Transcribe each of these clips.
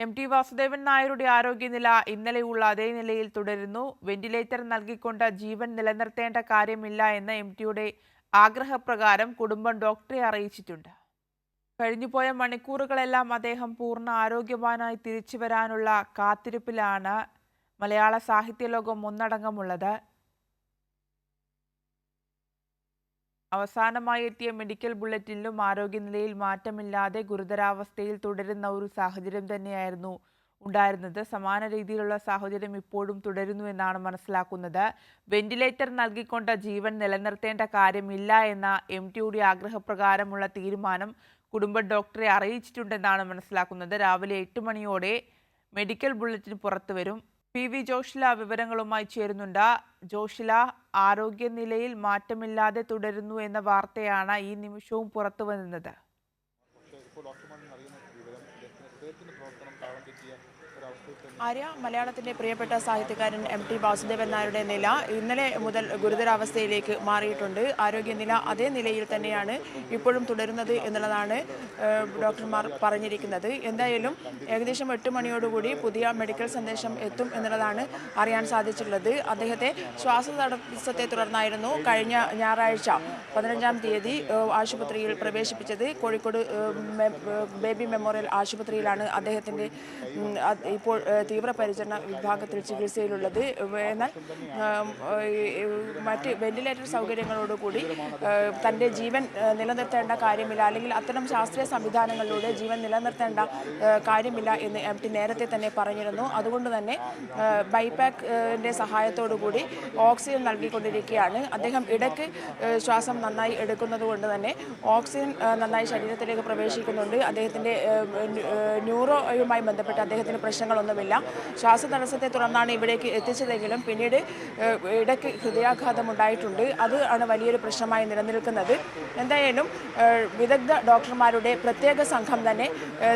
MT Vasudevan നായരുടെ ആരോഗ്യനില ഇന്നലെയുള്ള അതേ നിലയിൽ തുടരുന്നു. വെന്റിലേറ്റർ നൽകിക്കൊണ്ട് ജീവൻ നിലനിർത്തേണ്ട കാര്യമില്ല എന്ന MTയുടെ ആഗ്രഹപ്രകാരം കുടുംബം ഡോക്ടറെ അറിയിച്ചിട്ടുണ്ട്. കഴിഞ്ഞുപോയ മണിക്കൂറുകളെല്ലാം അദ്ദേഹം പൂർണ്ണ ആരോഗ്യവാനായി തിരിച്ചുവരാനുള്ള കാത്തിരിപ്പിലാണ് മലയാള സാഹിത്യലോകം ഒന്നടങ്കമുള്ളത്. അവസാനമായി എത്തിയ മെഡിക്കൽ ബുള്ളറ്റിനിലും ആരോഗ്യനിലയിൽ മാറ്റമില്ലാതെ ഗുരുതരാവസ്ഥയിൽ തുടരുന്ന ഒരു സാഹചര്യം തന്നെയായിരുന്നു ഉണ്ടായിരുന്നത്. സമാന രീതിയിലുള്ള സാഹചര്യം ഇപ്പോഴും തുടരുന്നു എന്നാണ് മനസ്സിലാക്കുന്നത്. വെന്റിലേറ്റർ നൽകിക്കൊണ്ട് ജീവൻ നിലനിർത്തേണ്ട കാര്യമില്ല എന്ന MTയുടെ ആഗ്രഹപ്രകാരമുള്ള തീരുമാനം കുടുംബം ഡോക്ടറെ അറിയിച്ചിട്ടുണ്ടെന്നാണ് മനസ്സിലാക്കുന്നത്. രാവിലെ 8 മണിയോടെ മെഡിക്കൽ ബുള്ളറ്റിൻ പുറത്തുവരും. PV ജോഷില വിവരങ്ങളുമായി ചേരുന്നുണ്ട്. ജോഷില, ആരോഗ്യനിലയിൽ മാറ്റമില്ലാതെ തുടരുന്നു എന്ന വാർത്തയാണ് ഈ നിമിഷവും പുറത്തു വരുന്നത്. ആര്യ, മലയാളത്തിന്റെ പ്രിയപ്പെട്ട സാഹിത്യകാരൻ MT വാസുദേവൻ നായരുടെ നില ഇന്നലെ മുതൽ ഗുരുതരാവസ്ഥയിലേക്ക് മാറിയിട്ടുണ്ട്. ആരോഗ്യനില അതേ നിലയിൽ തന്നെയാണ് ഇപ്പോഴും തുടരുന്നത് എന്നുള്ളതാണ് ഡോക്ടർമാർ പറഞ്ഞിരിക്കുന്നത്. എന്തായാലും ഏകദേശം 8 മണിയോടുകൂടി പുതിയ മെഡിക്കൽ സന്ദേശം എത്തും എന്നുള്ളതാണ് അറിയാൻ സാധിച്ചിട്ടുള്ളത്. അദ്ദേഹത്തെ ശ്വാസതടസ്സത്തെ തുടർന്നായിരുന്നു കഴിഞ്ഞ ഞായറാഴ്ച 15-ാം തീയതി ആശുപത്രിയിൽ പ്രവേശിപ്പിച്ചത്. കോഴിക്കോട് ബേബി മെമ്മോറിയൽ ആശുപത്രിയിലാണ് അദ്ദേഹത്തിൻ്റെ ഇപ്പോൾ തീവ്രപരിചരണ വിഭാഗത്തിൽ ചികിത്സയിലുള്ളത്. എന്നാൽ മറ്റ് വെന്റിലേറ്റർ സൗകര്യങ്ങളോടുകൂടി തൻ്റെ ജീവൻ നിലനിർത്തേണ്ട കാര്യമില്ല, അല്ലെങ്കിൽ അത്തരം ശാസ്ത്രീയ സംവിധാനങ്ങളിലൂടെ ജീവൻ നിലനിർത്തേണ്ട കാര്യമില്ല എന്ന് MT നേരത്തെ തന്നെ പറഞ്ഞിരുന്നു. അതുകൊണ്ട് തന്നെ ബൈപാക്കിൻ്റെ സഹായത്തോടുകൂടി ഓക്സിജൻ നൽകിക്കൊണ്ടിരിക്കുകയാണ്. അദ്ദേഹം ഇടയ്ക്ക് ശ്വാസം നന്നായി എടുക്കുന്നത് കൊണ്ട് തന്നെ ഓക്സിജൻ നന്നായി ശരീരത്തിലേക്ക് പ്രവേശിക്കുന്നുണ്ട്. അദ്ദേഹത്തിൻ്റെ ന്യൂറോയുമായി ബന്ധപ്പെട്ട് അദ്ദേഹത്തിന് പ്രശ്നങ്ങളൊന്നുമില്ല. ശ്വാസതടസ്സത്തെ തുടർന്നാണ് ഇവിടേക്ക് എത്തിച്ചതെങ്കിലും പിന്നീട് ഇടയ്ക്ക് ഹൃദയാഘാതം ഉണ്ടായിട്ടുണ്ട്. അത് ആണ് വലിയൊരു പ്രശ്നമായി നിലനിൽക്കുന്നത്. എന്തായാലും വിദഗ്ധ ഡോക്ടർമാരുടെ പ്രത്യേക സംഘം തന്നെ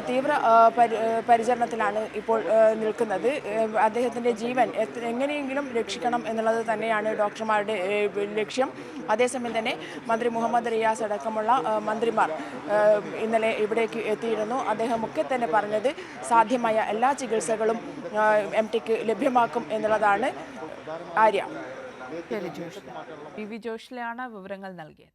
തീവ്ര പരിചരണത്തിലാണ് ഇപ്പോൾ നിൽക്കുന്നത്. അദ്ദേഹത്തിൻ്റെ ജീവൻ എങ്ങനെയെങ്കിലും രക്ഷിക്കണം എന്നുള്ളത് തന്നെയാണ് ഡോക്ടർമാരുടെ ലക്ഷ്യം. അതേസമയം തന്നെ മന്ത്രി മുഹമ്മദ് റിയാസ് അടക്കമുള്ള മന്ത്രിമാർ ഇന്നലെ ഇവിടേക്ക് എത്തിയിരുന്നു. അദ്ദേഹമൊക്കെ തന്നെ പറഞ്ഞത് സാധ്യമായ എല്ലാ ചികിത്സകളും MTക്ക് ലഭ്യമാക്കും എന്നുള്ളതാണ്. ആര്യ, PV ജോഷിലാണ് വിവരങ്ങൾ നൽകിയത്.